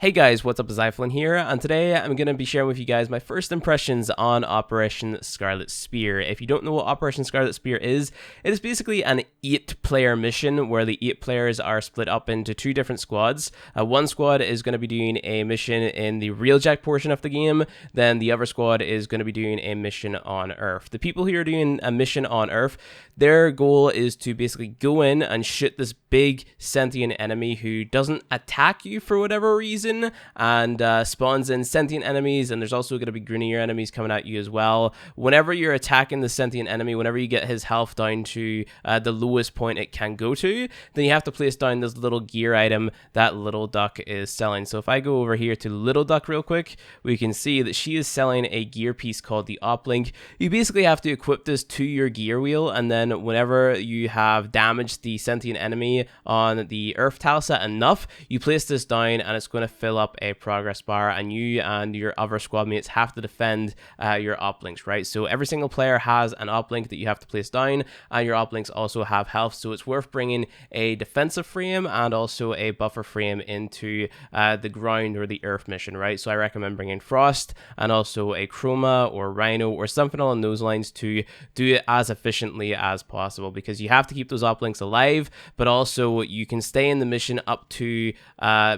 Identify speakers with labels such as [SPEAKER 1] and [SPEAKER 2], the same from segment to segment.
[SPEAKER 1] Hey guys, what's up? It's iFlynn here, and today I'm going to be sharing with you guys my first impressions on Operation Scarlet Spear. If you don't know what Operation Scarlet Spear is, it is basically an 8-player mission where the 8 players are split up into 2 different squads. One squad is going to be doing a mission in the Railjack portion of the game, then the other squad is going to be doing a mission on Earth. The people who are doing a mission on Earth, their goal is to basically go in and shoot this big sentient enemy who doesn't attack you for whatever reason, and spawns in sentient enemies, and there's also going to be greenier enemies coming at you as well. Whenever you're attacking the sentient enemy, whenever you get his health down to the lowest point it can go to, then you have to place down this little gear item that Little Duck is selling. So if I go over here to Little Duck real quick, we can see that she is selling a gear piece called the Uplink. You basically have to equip this to your gear wheel, and then whenever you have damaged the sentient enemy on the Earth tile set enough, you place this down and it's going to fill up a progress bar, and you and your other squad mates have to defend your uplinks, right? So every single player has an uplink that you have to place down, and your uplinks also have health, so it's worth bringing a defensive frame and also a buffer frame into the ground or the Earth mission, right? So I recommend bringing Frost and also a Chroma or Rhino or something along those lines to do it as efficiently as possible, because you have to keep those uplinks alive, but also you can stay in the mission up to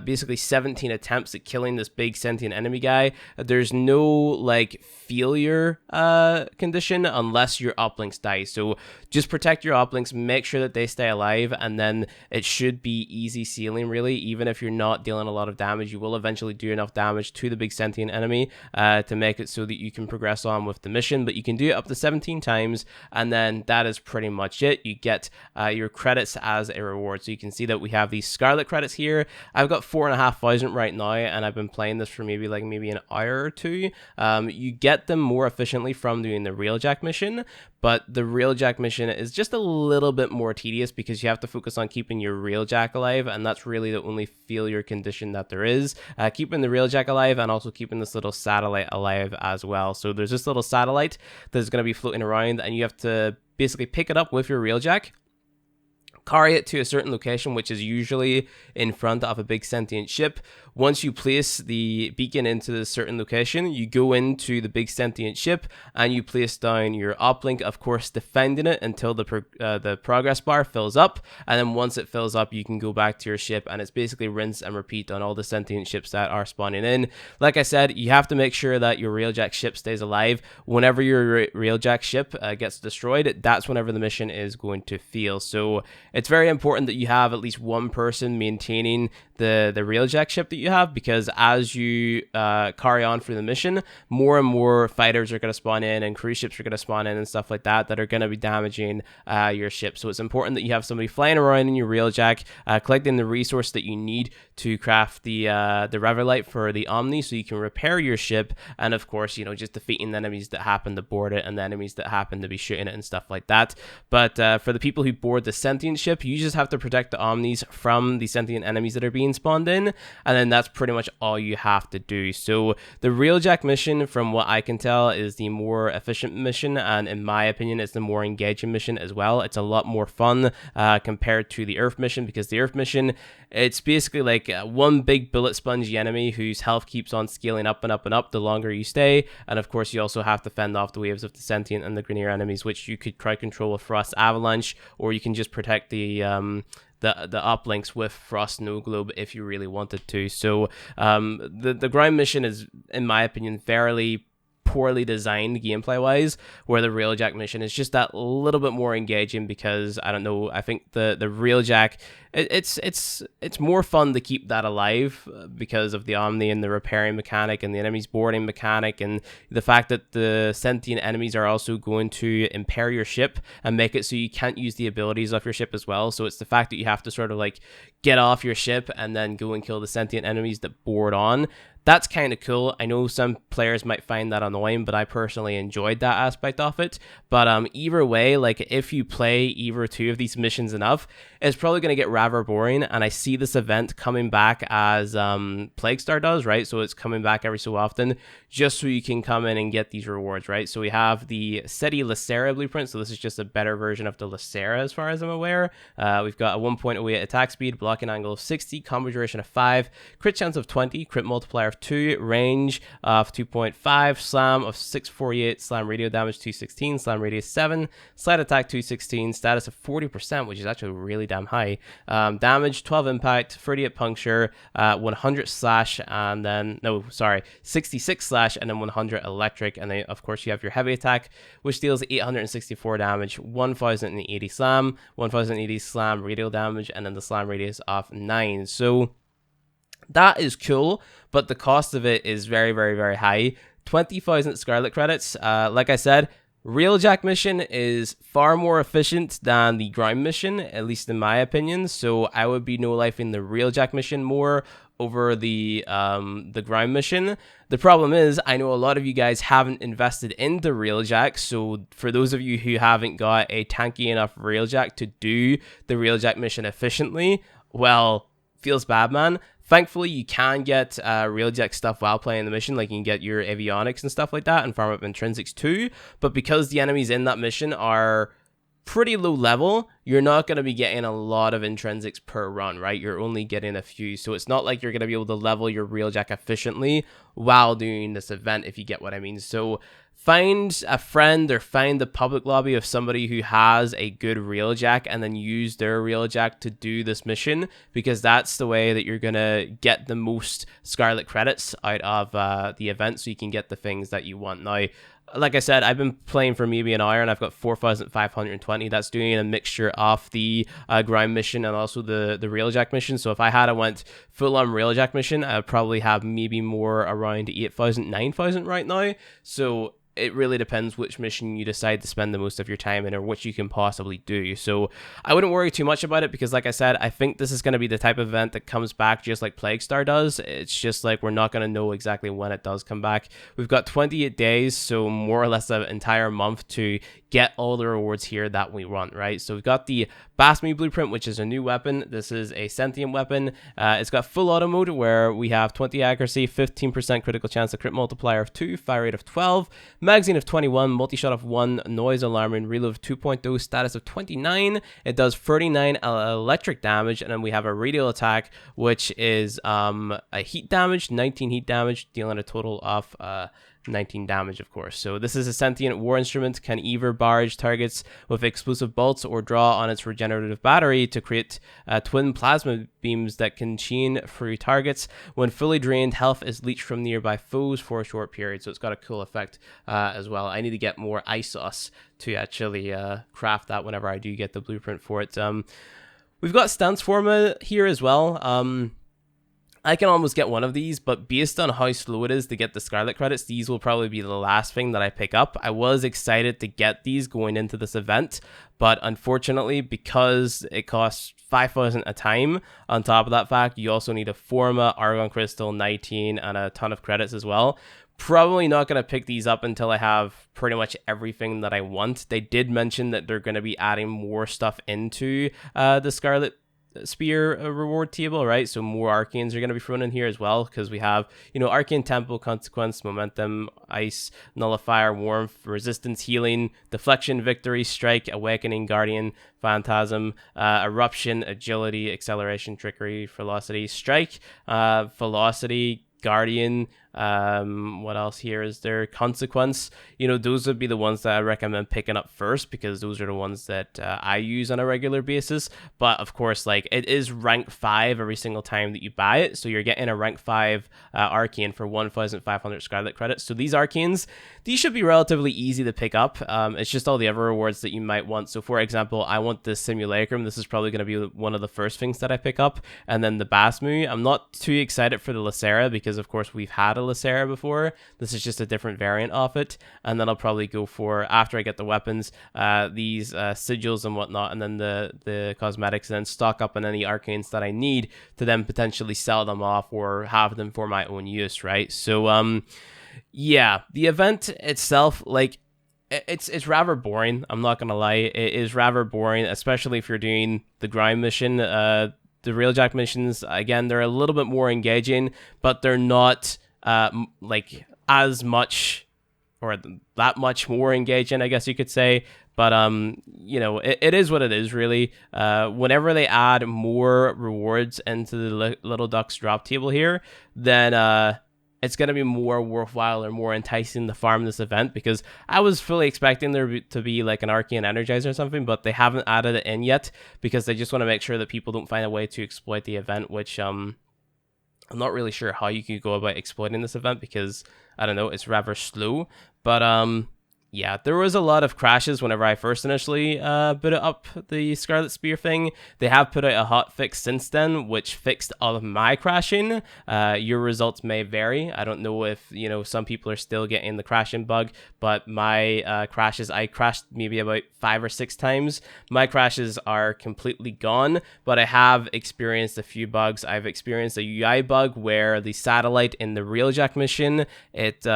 [SPEAKER 1] basically 17 attempts at killing this big sentient enemy guy. There's no like failure condition unless your uplinks die. So just protect your uplinks, make sure that they stay alive, and then it should be easy sailing really. Even if you're not dealing a lot of damage, you will eventually do enough damage to the big sentient enemy to make it so that you can progress on with the mission. But you can do it up to 17 times, and then that is pretty much it. You get your credits as a reward. So you can see that we have these Scarlet Credits here. I've got 4,500 right now, and I've been playing this for maybe an hour or two. You get them more efficiently from doing the Railjack mission, but the Railjack mission is just a little bit more tedious because you have to focus on keeping your Railjack alive, and that's really the only failure condition that there is. Keeping the Railjack alive and also keeping this little satellite alive as well. So there's this little satellite that's going to be floating around, and you have to basically pick it up with your Railjack, carry it to a certain location, which is usually in front of a big sentient ship. Once you place the beacon into a certain location, you go into the big sentient ship and you place down your uplink, of course defending it until the progress bar fills up, and then once it fills up you can go back to your ship, and it's basically rinse and repeat on all the sentient ships that are spawning in. Like I said, you have to make sure that your Railjack ship stays alive. Whenever your Railjack ship gets destroyed, that's whenever the mission is going to fail. So it's very important that you have at least one person maintaining the Railjack ship that you have, because as you carry on through the mission, more and more fighters are going to spawn in and cruise ships are going to spawn in and stuff like that that are going to be damaging your ship. So it's important that you have somebody flying around in your Railjack, collecting the resource that you need to craft the Reverlight for the Omni, so you can repair your ship, and of course, you know, just defeating the enemies that happen to board it and the enemies that happen to be shooting it and stuff like that. But for the people who board the sentient ship, you just have to protect the Omnis from the sentient enemies that are being spawned in, and then that's pretty much all you have to do. So the Railjack mission, from what I can tell, is the more efficient mission, and in my opinion it's the more engaging mission as well. It's a lot more fun compared to the Earth mission, because the Earth mission, it's basically like one big bullet spongy enemy whose health keeps on scaling up and up and up the longer you stay, and of course you also have to fend off the waves of the sentient and the greenier enemies, which you could crowd control with Frost Avalanche, or you can just protect the uplinks with Frost Snow Globe if you really wanted to. So the ground mission is, in my opinion, fairly poorly designed gameplay wise, where the Railjack mission is just that little bit more engaging, because I don't know, I think the Railjack, it's more fun to keep that alive because of the Omni and the repairing mechanic and the enemies boarding mechanic, and the fact that the sentient enemies are also going to impair your ship and make it so you can't use the abilities of your ship as well. So it's the fact that you have to sort of like get off your ship and then go and kill the sentient enemies that board on. That's kind of cool. I know some players might find that annoying, but I personally enjoyed that aspect of it. But either way, like if you play either two of these missions enough, it's probably going to get rather boring. And I see this event coming back as Plague Star does, right? So it's coming back every so often just so you can come in and get these rewards, right? So we have the SETI Lacera blueprint. So this is just a better version of the Lacera as far as I'm aware. We've got a 1.08 attack speed, blocking angle of 60, combo duration of 5, crit chance of 20, crit multiplier of 2, range of 2.5, slam of 648, slam radio damage 216, slam radius 7, slide attack 216, status of 40%, which is actually really damn high. Damage 12 impact, 38 puncture, 100 slash, and then 66 slash, and then 100 electric. And then of course you have your heavy attack, which deals 864 damage, 1080 slam, 1080 slam radial damage, and then the slam radius of 9. So that is cool, but the cost of it is very, very, very high. 20,000 Scarlet Credits. Like I said, Railjack mission is far more efficient than the grind mission, at least in my opinion. So I would be no-lifing the Railjack mission more over the grind mission. The problem is, I know a lot of you guys haven't invested into Railjack, so for those of you who haven't got a tanky enough Railjack to do the Railjack mission efficiently, well, feels bad, man. Thankfully, you can get Railjack stuff while playing the mission, like you can get your avionics and stuff like that and farm up intrinsics too, but because the enemies in that mission are pretty low level, you're not going to be getting a lot of intrinsics per run, right? You're only getting a few, so it's not like you're going to be able to level your Railjack efficiently while doing this event, if you get what I mean. So find a friend or find the public lobby of somebody who has a good Railjack and then use their Railjack to do this mission, because that's the way that you're going to get the most Scarlet Credits out of the event, so you can get the things that you want. Now, like I said, I've been playing for maybe an hour and I've got 4,520. That's doing a mixture of the grind mission and also the Railjack mission. So if I had went full-on Railjack mission, I'd probably have maybe more around 8,000, 9,000 right now. So it really depends which mission you decide to spend the most of your time in or which you can possibly do. So I wouldn't worry too much about it because, like I said, I think this is going to be the type of event that comes back just like Plague Star does. It's just like we're not going to know exactly when it does come back. We've got 28 days, so more or less an entire month to get all the rewards here that we want, right? So we've got the Basmi blueprint, which is a new weapon. This is a sentient weapon. It's got full auto mode where we have 20 accuracy, 15% critical chance, a crit multiplier of 2, fire rate of 12, magazine of 21, multi-shot of 1, noise alarming, reload of 2.0, status of 29. It does 39 electric damage, and then we have a radial attack, which is a heat damage, 19 heat damage, dealing a total of 19 damage, of course. So this is a sentient war instrument, can either barrage targets with explosive bolts or draw on its regenerative battery to create twin plasma beams that can chain through targets. When fully drained, health is leached from nearby foes for a short period. So it's got a cool effect as well. I need to get more ice sauce to actually craft that whenever I do get the blueprint for it. We've got stance forma here as well. I can almost get one of these, but based on how slow it is to get the Scarlet Credits, these will probably be the last thing that I pick up. I was excited to get these going into this event, but unfortunately, because it costs 5,000 a time, on top of that fact, you also need a Forma, Argon Crystal, 19, and a ton of credits as well. Probably not going to pick these up until I have pretty much everything that I want. They did mention that they're going to be adding more stuff into the Scarlet Spear reward table, right? So more arcanes are going to be thrown in here as well, because we have, you know, Arcane Tempo, Consequence, Momentum, Ice, Nullifier, Warmth, Resistance, Healing, Deflection, Victory, Strike, Awakening, Guardian, Phantasm, Eruption, Agility, Acceleration, Trickery, Velocity, Strike, Velocity, Guardian, what else here is there? Consequence. You know, those would be the ones that I recommend picking up first, because those are the ones that I use on a regular basis. But of course, like, it is rank 5 every single time that you buy it, so you're getting a rank 5 arcane for 1,500 Scarlet Credits. So these arcanes, these should be relatively easy to pick up. It's just all the other rewards that you might want. So for example, I want this Simulacrum. This is probably going to be one of the first things that I pick up, and then the Basmu. I'm not too excited for the Lacera because of course we've had a a Lacera before. This is just a different variant of it. And then I'll probably go for, after I get the weapons, these sigils and whatnot, and then the cosmetics, and then stock up on any arcanes that I need to then potentially sell them off or have them for my own use, right? So, yeah, the event itself, like, it's rather boring. I'm not gonna lie, it is rather boring, especially if you're doing the grind mission. The Railjack missions, again, they're a little bit more engaging, but they're not like as much or that much more engaging, I guess you could say. But you know, it is what it is, really. Whenever they add more rewards into the Little Ducks drop table here, then it's going to be more worthwhile or more enticing to farm this event, because I was fully expecting there to be like an Arcane Energizer or something, but they haven't added it in yet because they just want to make sure that people don't find a way to exploit the event, which I'm not really sure how you could go about exploiting this event, because I don't know, it's rather slow. But yeah, there was a lot of crashes whenever I first initially put up the Scarlet Spear thing. They have put out a hot fix since then, which fixed all of my crashing. Your results may vary. I don't know if, you know, some people are still getting the crashing bug, but my crashes, I crashed maybe about 5 or 6 times. My crashes are completely gone, but I have experienced a few bugs. I've experienced a UI bug where the satellite in the Railjack mission, it,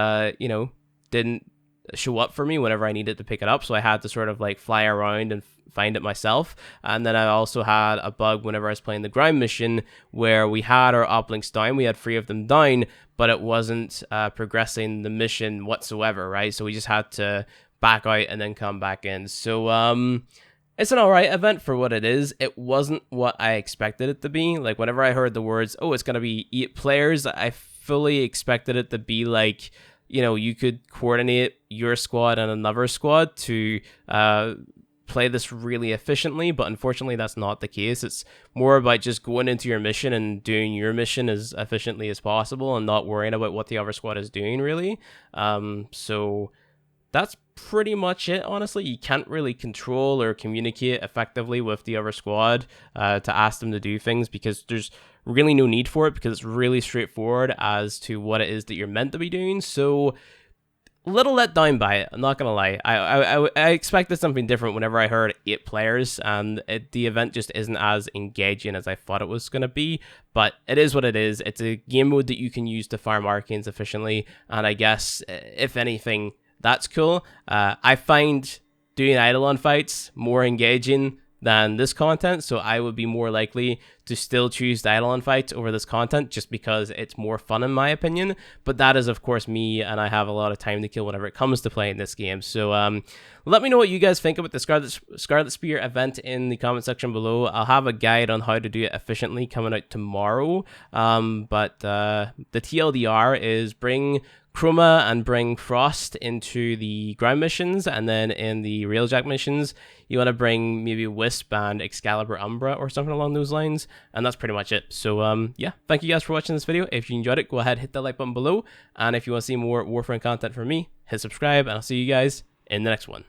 [SPEAKER 1] you know, didn't show up for me whenever I needed to pick it up, so I had to sort of like fly around and find it myself. And then I also had a bug whenever I was playing the grind mission where we had our uplinks down, we had 3 of them down, but it wasn't progressing the mission whatsoever, right? So we just had to back out and then come back in. So it's an alright event for what it is. It wasn't what I expected it to be. Like, whenever I heard the words, oh, it's gonna be 8 players, I fully expected it to be like, you know, you could coordinate your squad and another squad to play this really efficiently, but unfortunately that's not the case. It's more about just going into your mission and doing your mission as efficiently as possible and not worrying about what the other squad is doing, really. So that's pretty much it, honestly. You can't really control or communicate effectively with the other squad to ask them to do things, because there's really no need for it, because it's really straightforward as to what it is that you're meant to be doing. So a little let down by it, I'm not gonna lie. I expected something different whenever I heard 8 players, and the event just isn't as engaging as I thought it was gonna be. But it is what it is. It's a game mode that you can use to farm arcanes efficiently, and I guess, if anything, that's cool. I find doing Eidolon fights more engaging than this content, so I would be more likely to still choose the Eidolon fights over this content, just because it's more fun in my opinion. But that is, of course, me, and I have a lot of time to kill whenever it comes to playing this game. So let me know what you guys think about the Scarlet Spear event in the comment section below. I'll have a guide on how to do it efficiently coming out tomorrow. But the TLDR is bring Chroma and bring Frost into the ground missions, and then in the Railjack missions, you want to bring maybe Wisp and Excalibur Umbra or something along those lines, and that's pretty much it. So yeah, thank you guys for watching this video. If you enjoyed it, go ahead, hit that like button below, and if you want to see more Warframe content from me, hit subscribe, and I'll see you guys in the next one.